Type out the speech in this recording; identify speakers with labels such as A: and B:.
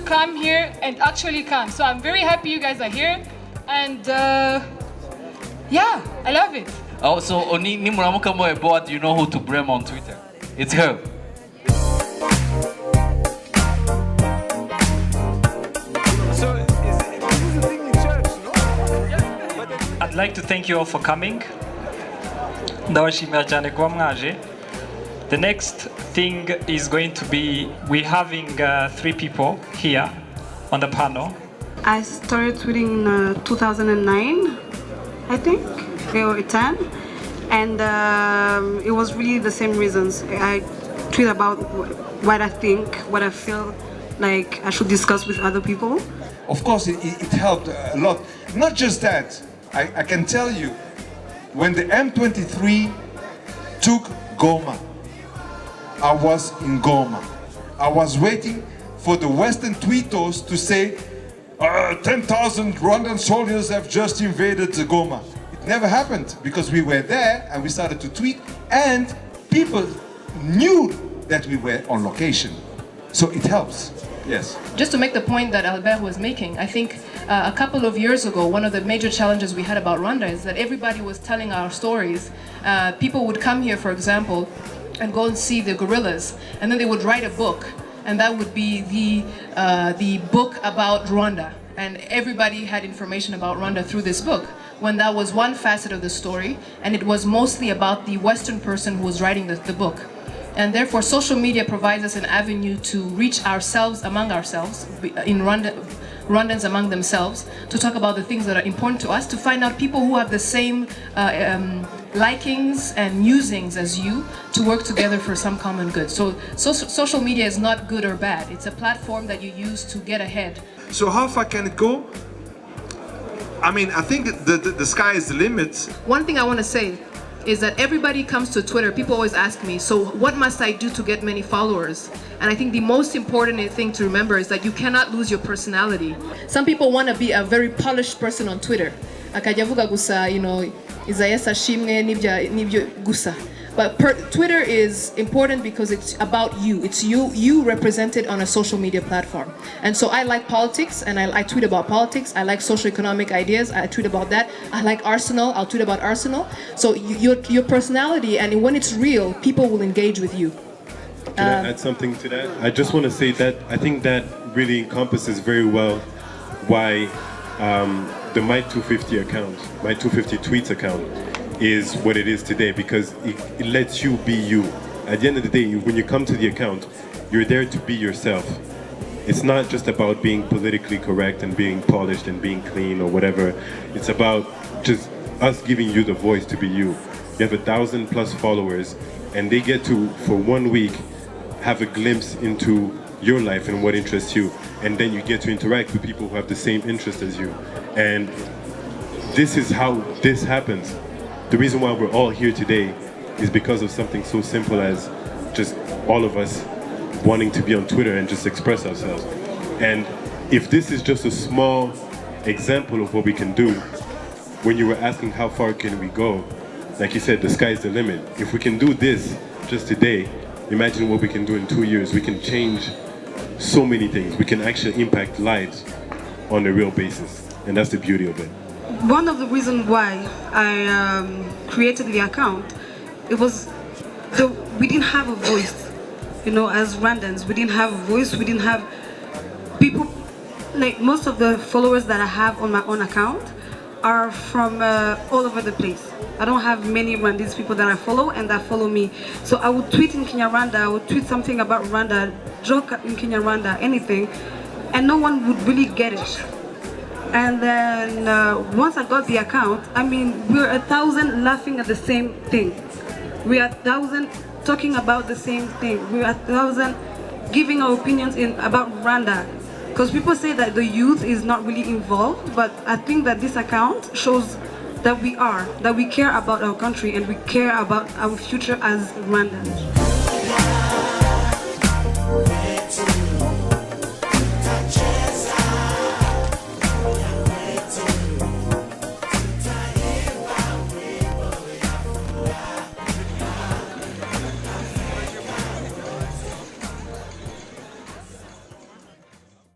A: come here and actually come. So I'm very happy you guys are here. And yeah, I love it.
B: Oh, so ni muramuka mo eboa, do you know who to blame on Twitter? It's her.
C: I'd like to thank you all for coming. The next thing is going to be, we're having 3 people here on the panel.
D: I started tweeting in 2009, I think, or 10, and it was really the same reasons. I tweet about what I think, what I feel like I should discuss with other people.
E: Of course, it helped a lot. Not just that, I can tell you, when the M23 took Goma, I was in Goma. I was waiting for the Western tweetos to say 10,000 Rwandan soldiers have just invaded Goma. It never happened because we were there and we started to tweet and people knew that we were on location. So it helps, yes.
F: Just to make the point that Albert was making, I think a couple of years ago, one of the major challenges we had about Rwanda is that everybody was telling our stories. People would come here, for example, and go and see the gorillas, and then they would write a book, and that would be the book about Rwanda. And everybody had information about Rwanda through this book, when that was one facet of the story, and it was mostly about the Western person who was writing the book. And therefore, social media provides us an avenue to reach ourselves among ourselves, in Rwandans among themselves, to talk about the things that are important to us, to find out people who have the same likings and musings as you, to work together for some common good. So social media is not good or bad. It's a platform that you use to get ahead.
G: So how far can it go? I mean, I think the sky is the limit.
F: One thing I want to say is that everybody comes to Twitter. People always ask me, so what must I do to get many followers? And I think the most important thing to remember is that you cannot lose your personality. Some people want to be a very polished person on Twitter. Akajya avuga gusa, you know, Isaiah Sashimwe nibyo gusa. But Twitter is important because it's about you. It's you represented on a social media platform. And so I like politics, and I tweet about politics. I like socioeconomic ideas. I tweet about that. I like Arsenal. I'll tweet about Arsenal. So your personality, and when it's real, people will engage with you.
H: Can I add something to that? I just want to say that I think that really encompasses very well why the My 250 account, My 250 tweets account, is what it is today, because it lets you be you. At the end of the day, when you come to the account, you're there to be yourself. It's not just about being politically correct and being polished and being clean or whatever. It's about just us giving you the voice to be you. You have 1,000+ followers, and they get to, for 1 week, have a glimpse into your life and what interests you. And then you get to interact with people who have the same interest as you. And this is how this happens. The reason why we're all here today is because of something so simple as just all of us wanting to be on Twitter and just express ourselves. And if this is just a small example of what we can do, when you were asking how far can we go, like you said, the sky's the limit. If we can do this just today, imagine what we can do in 2 years. We can change so many things. We can actually impact lives on a real basis. And that's the beauty of it.
D: One of the reasons why I created the account, it was we didn't have a voice, you know, as Rwandans. We didn't have a voice. We didn't have people. Like most of the followers that I have on my own account are from all over the place. I don't have many Rwandese people that I follow and that follow me. So I would tweet in Kinyarwanda, I would tweet something about Rwanda, joke in Kinyarwanda, anything, and no one would really get it. And then once I got the account, I mean, we're 1,000 laughing at the same thing. We are 1,000 talking about the same thing. We are 1,000 giving our opinions about Rwanda. Because people say that the youth is not really involved, but I think that this account shows that we care about our country and we care about our future as Rwandans.